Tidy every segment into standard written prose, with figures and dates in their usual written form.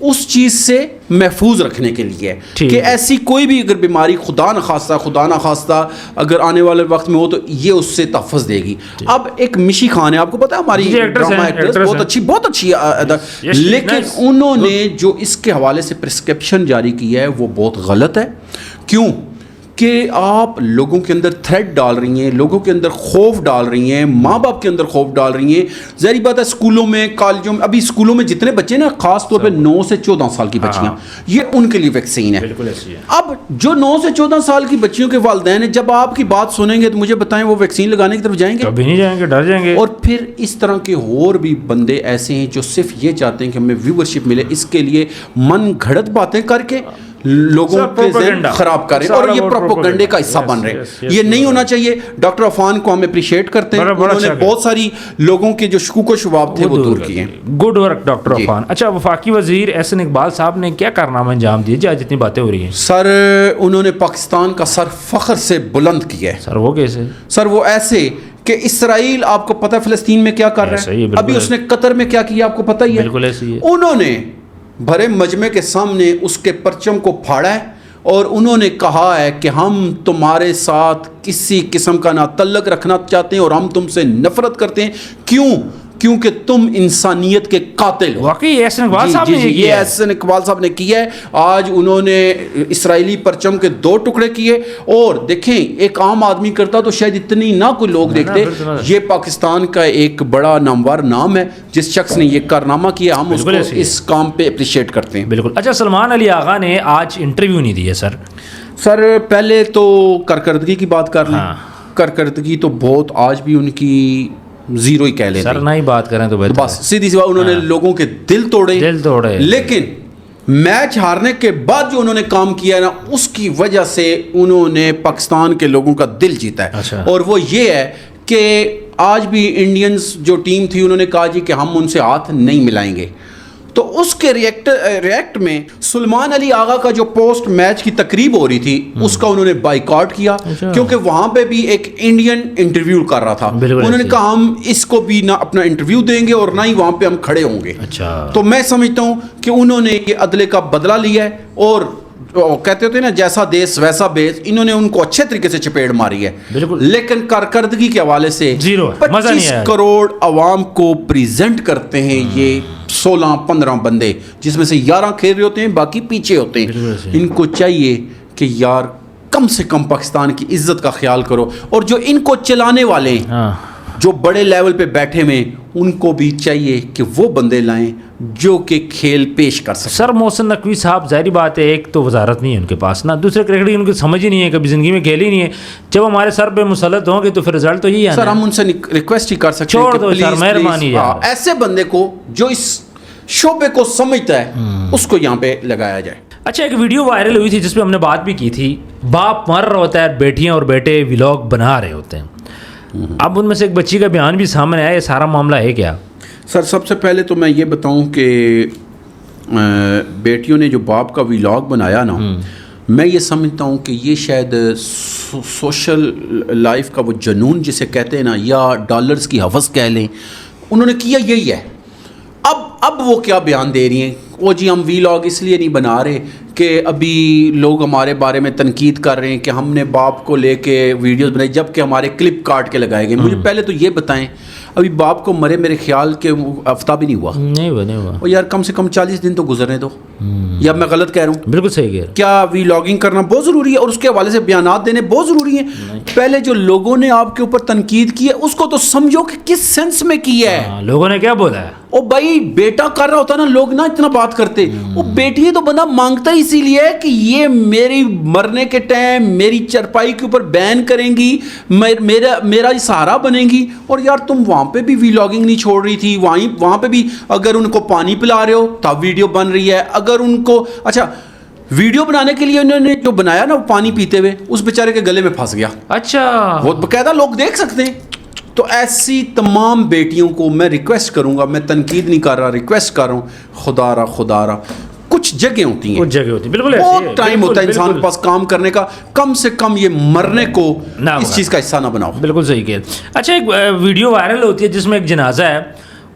اس چیز سے محفوظ رکھنے کے لیے کہ ایسی کوئی بھی اگر بیماری خدا نخواستہ اگر آنے والے وقت میں ہو تو یہ اس سے تحفظ دے گی. اب ایک مشی خان ہے, آپ کو پتا ہے ہماری ڈرامہ ایکٹریس, بہت اچھی لیکن انہوں نے جو اس کے حوالے سے پرسکرپشن جاری کی ہے وہ بہت غلط ہے. کیوں کہ آپ لوگوں کے اندر تھریٹ ڈال رہی ہیں, لوگوں کے اندر خوف ڈال رہی ہیں, ماں باپ کے اندر خوف ڈال رہی ہیں. ظاہری بات ہے اسکولوں میں, کالجوں میں, ابھی اسکولوں میں جتنے بچے نا, خاص طور پہ 9 سے 14 سال کی بچیاں, یہ ان کے لیے ویکسین ہے. اب جو 9 سے 14 سال کی بچیوں کے والدین ہیں, جب آپ کی بات سنیں گے تو مجھے بتائیں وہ ویکسین لگانے کی طرف جائیں گے؟ کبھی نہیں جائیں گے, ڈر جائیں گے. اور پھر اس طرح کے اور بھی بندے ایسے ہیں جو صرف یہ چاہتے ہیں کہ ہمیں ویورشپ ملے, اس کے لیے من گھڑت باتیں کر کے لوگوں کے ذہن خراب کریں, اور یہ پروپیگنڈے کا حصہ بن رہے ہیں. یہ نہیں ہونا چاہیے. ڈاکٹر عفان کو ہم اپریشیٹ کرتے ہیں, انہوں نے بہت ساری لوگوں کے جو شکوک و شبہات تھے وہ دور کیے. Good work doctor Affan. اچھا, وفاقی وزیر احسن اقبال صاحب نے کیا کارنامہ انجام دیے جہاں جتنی باتیں ہو رہی ہیں؟ سر انہوں نے پاکستان کا سر فخر سے بلند کیا ہے. سر وہ کیسے؟ سر وہ ایسے کہ اسرائیل آپ کو پتہ ہے فلسطین میں کیا کر رہا ہے, ابھی اس نے قطر میں کیا کیا آپ کو پتہ ہی ہے. بالکل ایسے ہی ہے. انہوں نے بھرے مجمع کے سامنے اس کے پرچم کو پھاڑا ہے اور انہوں نے کہا ہے کہ ہم تمہارے ساتھ کسی قسم کا نہ تعلق رکھنا چاہتے ہیں اور ہم تم سے نفرت کرتے ہیں. کیوں؟ کیونکہ تم انسانیت کے قاتل ہو. واقعی احسن اقبال صاحب نے یہ احسن اقبال صاحب نے کیا ہے. آج انہوں نے اسرائیلی پرچم کے 2 ٹکڑے کیے, اور دیکھیں ایک عام آدمی کرتا تو شاید اتنی نہ کوئی لوگ دیکھتے. یہ پاکستان کا ایک بڑا نامور نام ہے جس شخص نے یہ کارنامہ کیا, ہم اس کو اس کام پہ اپریشیٹ کرتے ہیں. بالکل. اچھا, سلمان علی آغا نے آج انٹرویو نہیں دیا سر پہلے تو کارکردگی کی بات کر لیں. کارکردگی تو بہت آج بھی ان کی زیرو ہی کہہ لیتے سر, نہ ہی بات کریں تو بس سیدھی سی بات, انہوں نے لوگوں کے دل توڑے. لیکن میچ ہارنے کے بعد جو انہوں نے کام کیا ہے نا, اس کی وجہ سے انہوں نے پاکستان کے لوگوں کا دل جیتا ہے. اور وہ یہ ہے کہ آج بھی انڈینز جو ٹیم تھی انہوں نے کہا جی کہ ہم ان سے ہاتھ نہیں ملائیں گے. تو اس کے ریئیکٹ میں سلمان علی آغا کا جو پوسٹ میچ کی تقریب ہو رہی تھی اس کا انہوں نے بائیکاٹ کیا, کیونکہ وہاں پہ بھی ایک انڈین انٹرویو کر رہا تھا. انہوں نے کہا ہم اس کو بھی نہ اپنا انٹرویو دیں گے اور نہ ہی وہاں پہ ہم کھڑے ہوں گے. تو میں سمجھتا ہوں کہ انہوں نے یہ عدلے کا بدلہ لیا ہے, اور کہتے ہوتے ہیں نا جیسا دیس ویسا بیس, انہوں نے ان کو اچھے طریقے سے چپیڑ ماری ہے. لیکن کارکردگی کے حوالے سے 25 کروڑ عوام کو پریزنٹ کرتے ہیں یہ 16-15 بندے, جس میں سے 11 کھیل رہے ہوتے ہیں, باقی پیچھے ہوتے ہیں. ان کو چاہیے کہ یار کم سے کم پاکستان کی عزت کا خیال کرو, اور جو ان کو چلانے والے ہیں جو بڑے لیول پہ بیٹھے ہوئے, ان کو بھی چاہیے کہ وہ بندے لائیں جو کہ کھیل پیش کر سکیں. سر محسن نقوی صاحب, ظاہری بات ہے ایک تو وزارت نہیں ہے ان کے پاس نا, دوسرے کرکٹ ان کو سمجھ ہی نہیں ہے, کبھی زندگی میں کھیل ہی نہیں ہے. جب ہمارے سر پہ مسلط ہوں گے تو پھر رزلٹ تو یہی آنا ہے. سر ہم ان سے ریکویسٹ ہی کر سکتے ہیں کہ پلیز مہربانی ایسے بندے کو جو اس شعبے کو سمجھتا ہے اس کو یہاں پہ لگایا جائے. اچھا, ایک ویڈیو وائرل ہوئی تھی جس پہ ہم نے بات بھی کی تھی, باپ مر رہا ہوتا ہے, بیٹیاں اور بیٹے ولاگ بنا رہے ہوتے ہیں. اب ان میں سے ایک بچی کا بیان بھی سامنے آیا, یہ سارا معاملہ ہے کیا؟ سر سب سے پہلے تو میں یہ بتاؤں کہ بیٹیوں نے جو باپ کا ولاگ بنایا نا, میں یہ سمجھتا ہوں کہ یہ شاید سوشل لائف کا وہ جنون جسے کہتے ہیں نا, یا ڈالرز کی حوث کہہ لیں, انہوں نے کیا یہی ہے. اب وہ کیا بیان دے رہی ہیں, وہ جی ہم ولاگ اس لیے نہیں بنا رہے کہ ابھی لوگ ہمارے بارے میں تنقید کر رہے ہیں کہ ہم نے باپ کو لے کے ویڈیوز بنائی جب کہ ہمارے کلپ کاٹ کے لگائے گئے. مجھے پہلے تو یہ بتائیں, ابھی باپ کو مرے میرے خیال کے ہفتہ بھی نہیں ہوا. اور یار کم سے کم 40 دن تو گزرنے دو, یا میں غلط کہہ رہا ہوں؟ بالکل صحیح کہہ رہا ہوں. کیا ولاگنگ کرنا بہت ضروری ہے اور اس کے حوالے سے بیانات دینے بہت ضروری ہیں؟ پہلے جو لوگوں نے آپ کے اوپر تنقید کی ہے اس کو تو سمجھو کہ کس سینس میں کی ہے. لوگوں نے کیا بولا ہے؟ او بھائی بیٹا کر رہا ہوتا نا, لوگ نہ اتنا بات کرتے. وہ بیٹی تو بندہ مانگتا اسی لیے کہ یہ میری مرنے کے ٹائم میری چرپائی کے اوپر بین کریں گی, میرا سہارا بنے گی. اور یار تم وہاں پہ بھی ولاگنگ نہیں چھوڑ رہی تھی, وہاں پہ بھی اگر ان کو پانی پلا رہے ہو تب ویڈیو بن رہی ہے. اگر ان کو اچھا ویڈیو بنانے کے لیے انہوں نے جو بنایا نا پانی پیتے ہوئے, اس بیچارے کے گلے میں پھنس گیا. اچھا, وہ باقاعدہ لوگ دیکھ سکتے ہیں. تو ایسی تمام بیٹیوں کو میں ریکویسٹ کروں گا, میں تنقید نہیں کر رہا, ریکویسٹ کر رہا ہوں, خدا را کچھ جگہ ہوتی ہیں, بالکل بہت ٹائم ہوتا ہے انسان کے پاس کام کرنے کا, کم سے کم یہ مرنے کو اس چیز کا حصہ نہ بناؤ. بالکل صحیح کہہ. اچھا, ایک ویڈیو وائرل ہوتی ہے جس میں ایک جنازہ ہے,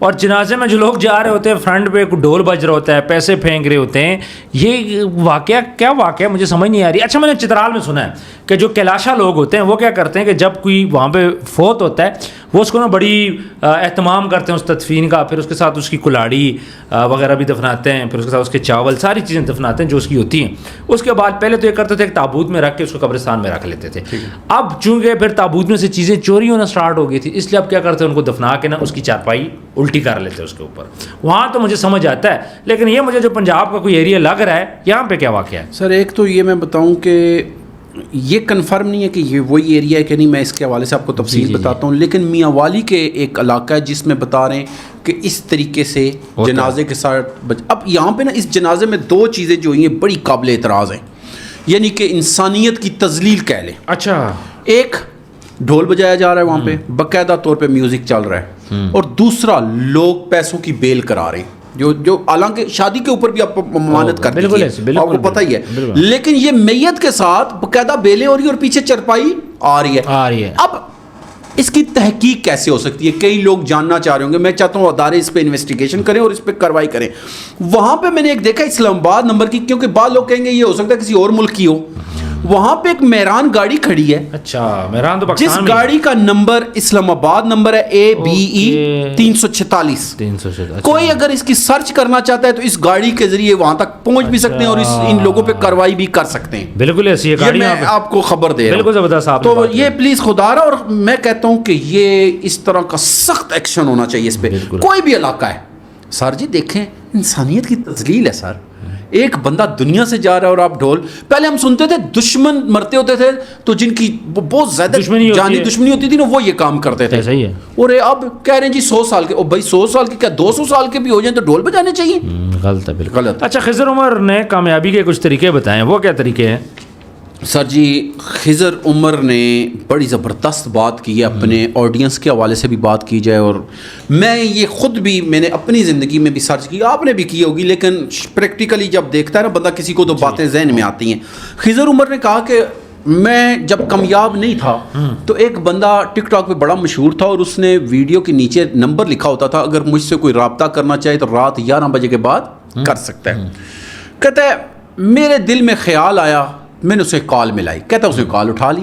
اور جنازے میں جو لوگ جا رہے ہوتے ہیں فرنٹ پہ ڈھول بج رہا ہوتا ہے, پیسے پھینک رہے ہوتے ہیں, یہ واقعہ کیا واقعہ مجھے سمجھ نہیں آ رہی. اچھا میں نے چترال میں سنا ہے کہ جو کیلاشا لوگ ہوتے ہیں وہ کیا کرتے ہیں کہ جب کوئی وہاں پہ فوت ہوتا ہے وہ اس کو نا بڑی اہتمام کرتے ہیں اس تدفین کا, پھر اس کے ساتھ اس کی کلاڑی وغیرہ بھی دفناتے ہیں, پھر اس کے ساتھ اس کے چاول ساری چیزیں دفناتے ہیں جو اس کی ہوتی ہیں. اس کے بعد پہلے تو یہ کرتے تھے ایک تابوت میں رکھ کے اس کو قبرستان میں رکھ لیتے تھے. اب چونکہ پھر تابوت میں سے چیزیں چوری ہونا سٹارٹ ہو گئی تھی, اس لیے اب کیا کرتے ہیں ان کو دفنا کے نا اس کی چارپائی الٹی کر لیتے ہیں اس کے اوپر. وہاں تو مجھے سمجھ آتا ہے, لیکن یہ مجھے جو پنجاب کا کوئی ایریا لگ رہا ہے یہاں پہ کیا واقعہ ہے؟ سر ایک تو یہ میں بتاؤں کہ یہ کنفرم نہیں ہے کہ یہ وہی ایریا ہے کہ نہیں, میں اس کے حوالے سے آپ کو تفصیل بتاتا ہوں. لیکن میاں والی کے ایک علاقہ ہے جس میں بتا رہے ہیں کہ اس طریقے سے جنازے کے ساتھ اب یہاں پہ نا اس جنازے میں دو چیزیں جو ہوئی ہیں بڑی قابل اعتراض ہیں, یعنی کہ انسانیت کی تذلیل کہہ لیں. اچھا, ایک ڈھول بجایا جا رہا ہے وہاں پہ, باقاعدہ طور پہ میوزک چل رہا ہے, اور دوسرا لوگ پیسوں کی بیل کرا رہے ہیں جو حالانکہ شادی کے اوپر بھی آپ ممانعت کرتے ہیں, آپ کو پتہ ہی ہے, لیکن یہ میت کے ساتھ باقاعدہ بیلیں ہو رہی اور پیچھے چرپائی آ رہی ہے. اب اس کی تحقیق کیسے ہو سکتی ہے؟ کئی لوگ جاننا چاہ رہے ہوں گے. میں چاہتا ہوں ادارے اس پہ انویسٹیگیشن کریں اور اس پہ کارروائی کریں. وہاں پہ میں نے ایک دیکھا اسلام آباد نمبر کی, کیونکہ بعض لوگ کہیں گے یہ ہو سکتا ہے کسی اور ملک کی ہو. وہاں پہ ایک مہران گاڑی کھڑی ہے. اچھا, مہران تو جس گاڑی کا نمبر اسلام آباد نمبر ہے ABE 346. کوئی اگر اس کی سرچ کرنا چاہتا ہے تو اس گاڑی کے ذریعے وہاں تک پہنچ بھی سکتے ہیں اور ان لوگوں پہ کارروائی بھی کر سکتے ہیں. بالکل ایسی گاڑی میں آپ کو خبر دے رہا ہوں. بالکل زبردست. تو یہ پلیز خدا رہا, اور میں کہتا ہوں کہ یہ اس طرح کا سخت ایکشن ہونا چاہیے اس پہ. کوئی بھی علاقہ ہے سر جی, دیکھیں انسانیت کی تذلیل ہے سر. ایک بندہ دنیا سے جا رہا ہے اور آپ ڈھول, پہلے ہم سنتے تھے دشمن مرتے ہوتے تھے تو جن کی بہت زیادہ جانی دشمنی ہوتی تھی نا وہ یہ کام کرتے تھے. صحیح ہے. اور اب کہہ رہے ہیں جی 100 سال کے, او بھائی 100 سال کے کیا 200 سال کے بھی ہو جائیں تو ڈھول بجانے چاہیے؟ غلط ہے, بالکل غلط. اچھا, خضر عمر نے کامیابی کے کچھ طریقے بتائے, وہ کیا طریقے ہیں؟ سر جی, خضر عمر نے بڑی زبردست بات کی ہے. اپنے آڈینس کے حوالے سے بھی بات کی جائے, اور میں یہ خود بھی میں نے اپنی زندگی میں بھی سرچ کی, آپ نے بھی کی ہوگی, لیکن پریکٹیکلی جب دیکھتا ہے نا بندہ کسی کو تو باتیں ذہن میں آتی ہیں. خضر عمر نے کہا کہ میں جب کامیاب نہیں تھا تو ایک بندہ ٹک ٹاک پہ بڑا مشہور تھا, اور اس نے ویڈیو کے نیچے نمبر لکھا ہوتا تھا, اگر مجھ سے کوئی رابطہ کرنا چاہے تو رات 11 بجے کے بعد کر سکتا ہے. کہتا ہے میرے دل میں خیال آیا, میں نے اسے کال ملائی. کہتا ہے اسے کال اٹھا لی.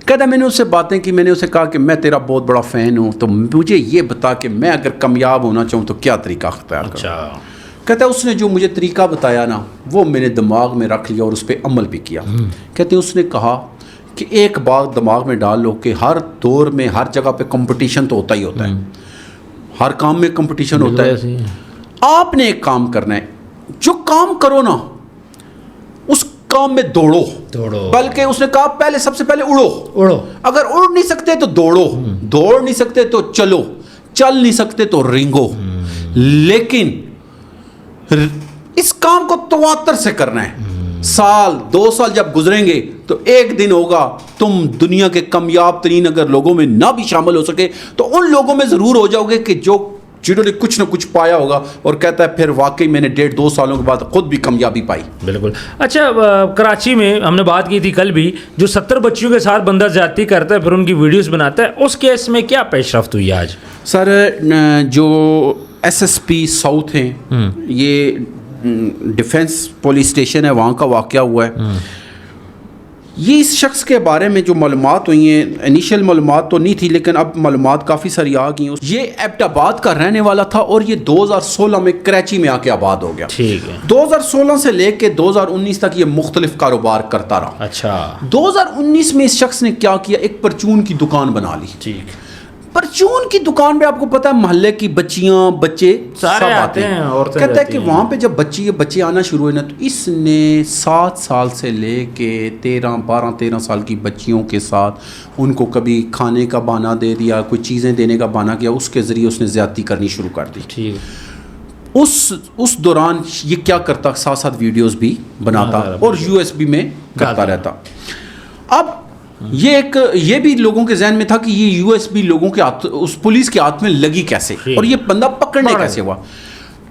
کہتا ہے میں نے اس سے باتیں کی, میں نے اسے کہا کہ میں تیرا بہت بڑا فین ہوں, تو مجھے یہ بتا کہ میں اگر کامیاب ہونا چاہوں تو کیا طریقہ اختیار کروں. کہتا ہے اس نے جو مجھے طریقہ بتایا نا وہ میں نے دماغ میں رکھ لیا اور اس پہ عمل بھی کیا. کہتے ہیں اس نے کہا کہ ایک بات دماغ میں ڈال لو کہ ہر دور میں ہر جگہ پہ کمپٹیشن تو ہوتا ہی ہوتا ہے, ہر کام میں کمپٹیشن ہوتا ہے. آپ نے ایک کام کرنا ہے, جو کام کرو نا اس کام میں دوڑو, بلکہ اس نے کہا پہلے سب سے پہلے اڑو. اگر اڑ نہیں سکتے تو دوڑو, دوڑ نہیں سکتے تو چلو, چل نہیں سکتے تو رینگو. لیکن اس کام کو تواتر سے کرنا ہے. سال 2 سال جب گزریں گے تو ایک دن ہوگا تم دنیا کے کامیاب ترین اگر لوگوں میں نہ بھی شامل ہو سکے تو ان لوگوں میں ضرور ہو جاؤ گے کہ جنہوں نے کچھ نہ کچھ پایا ہوگا. اور کہتا ہے پھر واقعی میں نے 1.5-2 سالوں کے بعد خود بھی کامیابی پائی. بالکل. اچھا, کراچی میں ہم نے بات کی تھی کل بھی, جو 70 بچیوں کے ساتھ بندہ زیادتی کرتا ہے پھر ان کی ویڈیوز بناتا ہے, اس کیس میں کیا پیش رفت ہوئی آج؟ سر جو SSP ساؤتھ ہیں, یہ ڈیفنس پولیس اسٹیشن ہے وہاں کا واقعہ ہوا ہے. یہ اس شخص کے بارے میں جو معلومات ہوئی ہیں, انیشیل معلومات تو نہیں تھی لیکن اب معلومات کافی ساری آ گئی ہیں. یہ ایبٹ آباد کا رہنے والا تھا اور یہ 2016 میں کراچی میں آ کے آباد ہو گیا. ٹھیک ہے. 2016 سے لے کے 2019 تک یہ مختلف کاروبار کرتا رہا. اچھا. 2019 میں اس شخص نے کیا کیا, ایک پرچون کی دکان بنا لی. ٹھیک. پرچون کی دکان پہ آپ کو پتا ہے محلے کی بچیاں بچے سب آتے ہیں. کہتا ہے کہ وہاں پہ جب بچے آنا شروع ہوئے نا تو اس نے 7 سال سے لے کے 12-13 سال کی بچیوں کے ساتھ ان کو کبھی کھانے کا بہانہ دے دیا, کوئی چیزیں دینے کا بہانہ کیا, اس کے ذریعے اس نے زیادتی کرنی شروع کر دی. ٹھیک. اس دوران یہ کیا کرتا, ساتھ ویڈیوز بھی بناتا اور USB میں کرتا رہتا. اب یہ بھی لوگوں کے ذہن میں تھا کہ یہ USB لوگوں کے ہاتھ, اس پولیس کے ہاتھ میں لگی کیسے اور یہ بندہ پکڑنے کیسے ہوا.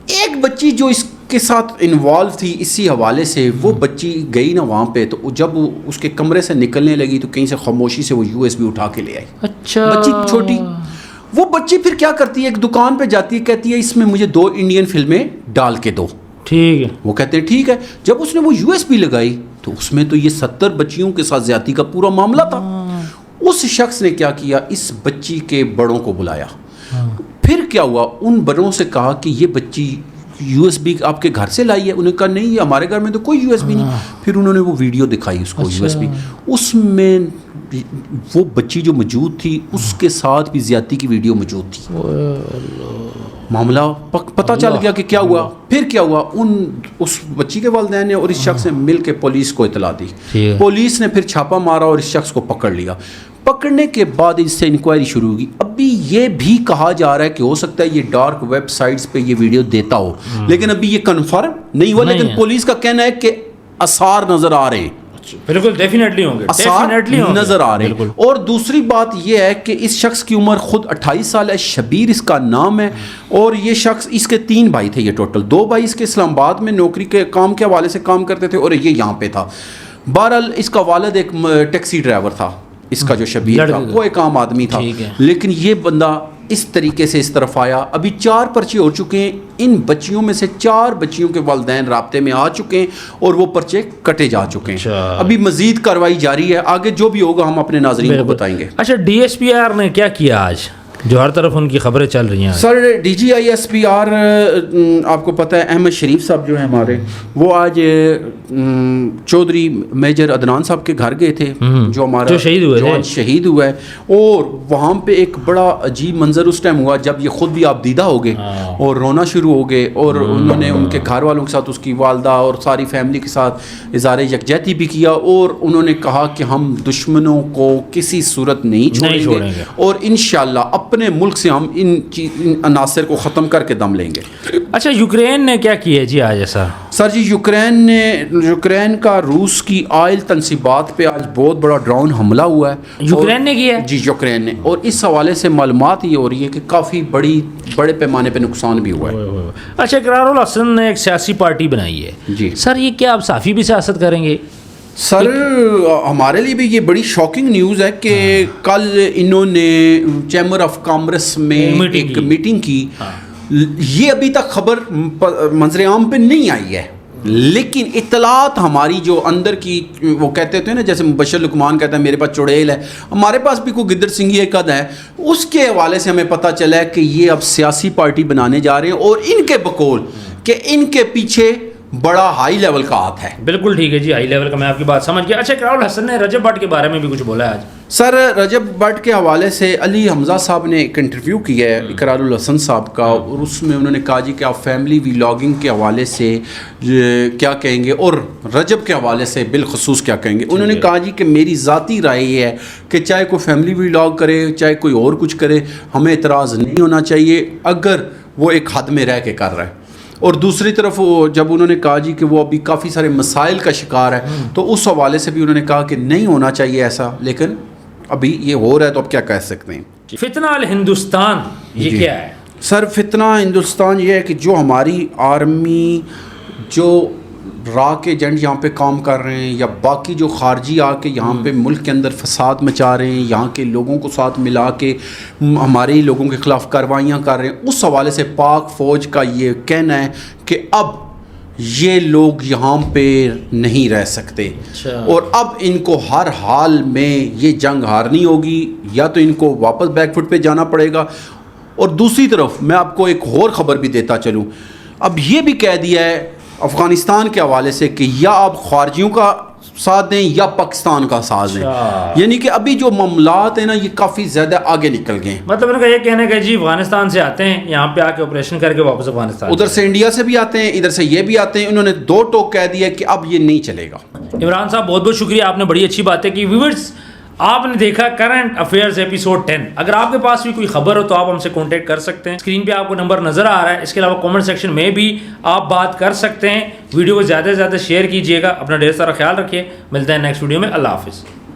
ایک بچی جو اس کے ساتھ انوالو تھی اسی حوالے سے, وہ بچی گئی نا وہاں پہ, تو جب اس کے کمرے سے نکلنے لگی تو کہیں سے خاموشی سے وہ USB اٹھا کے لے آئی. اچھا. بچی چھوٹی, وہ بچی پھر کیا کرتی ہے, ایک دکان پہ جاتی ہے, کہتی ہے اس میں مجھے 2 انڈین فلمیں ڈال کے دو. ٹھیک ہے, وہ کہتے ہیں ٹھیک ہے. جب اس نے وہ USB لگائی تو اس میں تو یہ 70 بچیوں کے ساتھ زیادتی کا پورا معاملہ تھا. اس شخص نے کیا کیا, اس بچی کے بڑوں کو بلایا. پھر کیا ہوا, ان بڑوں سے کہا کہ یہ بچی USB آپ کے گھر سے لائی ہے. انہوں نے کہا نہیں, یہ ہمارے گھر میں تو کوئی USB نہیں. پھر انہوں نے وہ ویڈیو دکھائی اس کو USB, اس میں وہ بچی جو موجود تھی اس کے ساتھ بھی زیادتی کی ویڈیو موجود تھی. معاملہ پتہ چل گیا کہ کیا ہوا. پھر کیا ہوا, اس بچی کے والدین نے اور اس شخص نے مل کے پولیس کو اطلاع دی. پولیس نے پھر چھاپا مارا اور اس شخص کو پکڑ لیا. پکڑنے کے بعد اس سے انکوائری شروع ہوگی. ابھی یہ بھی کہا جا رہا ہے کہ ہو سکتا ہے یہ ڈارک ویب سائٹس پہ یہ ویڈیو دیتا ہو, لیکن ابھی یہ کنفرم نہیں ہوا. لیکن پولیس کا کہنا ہے کہ آثار نظر آ رہے ہیں. بالکل ڈیفینیٹلی ہوں گے, آثار نظر آ رہے ہیں. اور دوسری بات یہ ہے کہ اس شخص کی عمر خود 28 سال ہے, شبیر اس کا نام ہے. اور یہ شخص, اس کے 3 بھائی تھے, یہ ٹوٹل 2 بھائی اس کے اسلام آباد میں نوکری کے کام کے حوالے سے کام کرتے تھے اور یہ یہاں پہ تھا. بہرحال اس کا والد ایک ٹیکسی ڈرائیور تھا, اس کا جو شبیر تھا وہ ایک عام آدمی تھا. لیکن یہ بندہ اس طریقے سے اس طرف آیا. ابھی 4 پرچے ہو چکے ہیں. ان بچیوں میں سے 4 بچیوں کے والدین رابطے میں آ چکے ہیں اور وہ پرچے کٹے جا چکے ہیں. ابھی مزید کارروائی جاری ہے, آگے جو بھی ہوگا ہم اپنے ناظرین کو بتائیں گے. اچھا, DSPR نے کیا کیا آج, جو ہر طرف ان کی خبریں چل رہی ہیں؟ سر DGISPR آپ کو پتہ ہے احمد شریف صاحب جو ہیں ہمارے, وہ آج چودھری میجر عدنان صاحب کے گھر گئے تھے, جو ہمارا شہید ہوا ہے. اور وہاں پہ ایک بڑا عجیب منظر اس ٹائم ہوا جب یہ خود بھی آپ دیدہ ہو گئے اور رونا شروع ہو گئے. اور انہوں نے ان کے گھر والوں کے ساتھ, اس کی والدہ اور ساری فیملی کے ساتھ اظہار یکجہتی بھی کیا. اور انہوں نے کہا کہ ہم دشمنوں کو کسی صورت نہیں چھوڑیں گے اور انشاءاللہ اپنے ملک سے ہم ان عناصر کو ختم کر کے دم لیں گے. اچھا, یوکرین نے کیا کیا جی آج ایسا؟ سر جی, یوکرین کا روس کی آئل تنصیبات پہ آج بہت بڑا ڈرون حملہ ہوا ہے. یوکرین نے کیا؟ جی, یوکرین نے. اور اس حوالے سے معلومات یہ ہو رہی ہے کہ کافی بڑے پیمانے پہ نقصان بھی ہوا ہے. اچھا, اقرار الحسن نے ایک سیاسی پارٹی بنائی ہے جی سر, یہ کیا اب صافی بھی سیاست کریں گے؟ سر ہمارے لیے بھی یہ بڑی شاکنگ نیوز ہے کہ کل انہوں نے چیمبر آف کامرس میں ایک میٹنگ کی. یہ ابھی تک خبر منظر عام پہ نہیں آئی ہے, لیکن اطلاعات ہماری جو اندر کی, وہ کہتے تھے نا جیسے مبشر لقمان کہتا ہے میرے پاس چڑیل ہے, ہمارے پاس بھی کوئی گدر سنگھی ایک قد ہے, اس کے حوالے سے ہمیں پتہ چلا ہے کہ یہ اب سیاسی پارٹی بنانے جا رہے ہیں. اور ان کے بقول کہ ان کے پیچھے بڑا ہائی لیول کا ہاتھ ہے. بالکل ٹھیک ہے جی, ہائی لیول کا, میں آپ کی بات سمجھ گیا. اچھا, اقرار الحسن نے رجب بٹ کے بارے میں بھی کچھ بولا ہے آج. سر رجب بٹ کے حوالے سے علی حمزہ صاحب نے ایک انٹرویو کیا ہے اقرار الحسن صاحب کا, اور اس میں انہوں نے کہا جی کہ آپ فیملی ولاگنگ کے حوالے سے کیا کہیں گے اور رجب کے حوالے سے بالخصوص کیا کہیں گے. انہوں نے کہا جی کہ میری ذاتی رائے یہ ہے کہ چاہے کوئی فیملی ولاگ کرے چاہے کوئی اور کچھ کرے, ہمیں اعتراض نہیں ہونا چاہیے اگر وہ ایک حد میں رہ کے کر رہا ہے. اور دوسری طرف جب انہوں نے کہا جی کہ وہ ابھی کافی سارے مسائل کا شکار ہے, تو اس حوالے سے بھی انہوں نے کہا کہ نہیں ہونا چاہیے ایسا, لیکن ابھی یہ ہو رہا ہے تو اب کیا کہہ سکتے ہیں. فتنہ الہندوستان یہ کیا ہے؟ سر فتنہ ہندوستان یہ ہے کہ جو ہماری آرمی جو را کے ایجنٹ یہاں پہ کام کر رہے ہیں یا باقی جو خارجی آ کے یہاں پہ ملک کے اندر فساد مچا رہے ہیں, یہاں کے لوگوں کو ساتھ ملا کے ہمارے ہی لوگوں کے خلاف کارروائیاں کر رہے ہیں, اس حوالے سے پاک فوج کا یہ کہنا ہے کہ اب یہ لوگ یہاں پہ نہیں رہ سکتے. اور اب ان کو ہر حال میں یہ جنگ ہارنی ہوگی, یا تو ان کو واپس بیک فٹ پہ جانا پڑے گا. اور دوسری طرف میں آپ کو ایک اور خبر بھی دیتا چلوں, اب یہ بھی کہہ دیا ہے افغانستان کے حوالے سے کہ یا آپ خارجیوں کا ساتھ دیں یا پاکستان کا ساتھ دیں. یعنی کہ ابھی جو معاملات ہیں نا یہ کافی زیادہ آگے نکل گئے ہیں. مطلب ان کا یہ کہنا ہے کہ جی افغانستان سے آتے ہیں, یہاں پہ آ کے آپریشن کر کے واپس افغانستان, ادھر سے انڈیا سے بھی آتے ہیں ادھر سے یہ بھی آتے ہیں. انہوں نے 2 ٹوک کہہ دیا کہ اب یہ نہیں چلے گا. عمران صاحب بہت بہت شکریہ, آپ نے بڑی اچھی باتیں کی. ویورز آپ نے دیکھا کرنٹ افیئرز ایپیسوڈ 10. اگر آپ کے پاس بھی کوئی خبر ہو تو آپ ہم سے کانٹیکٹ کر سکتے ہیں. اسکرین پہ آپ کو نمبر نظر آ رہا ہے. اس کے علاوہ کامنٹ سیکشن میں بھی آپ بات کر سکتے ہیں. ویڈیو کو زیادہ سے زیادہ شیئر کیجیے گا. اپنا ڈھیر سارا خیال رکھیے. ملتے ہیں نیکسٹ ویڈیو میں. اللہ حافظ.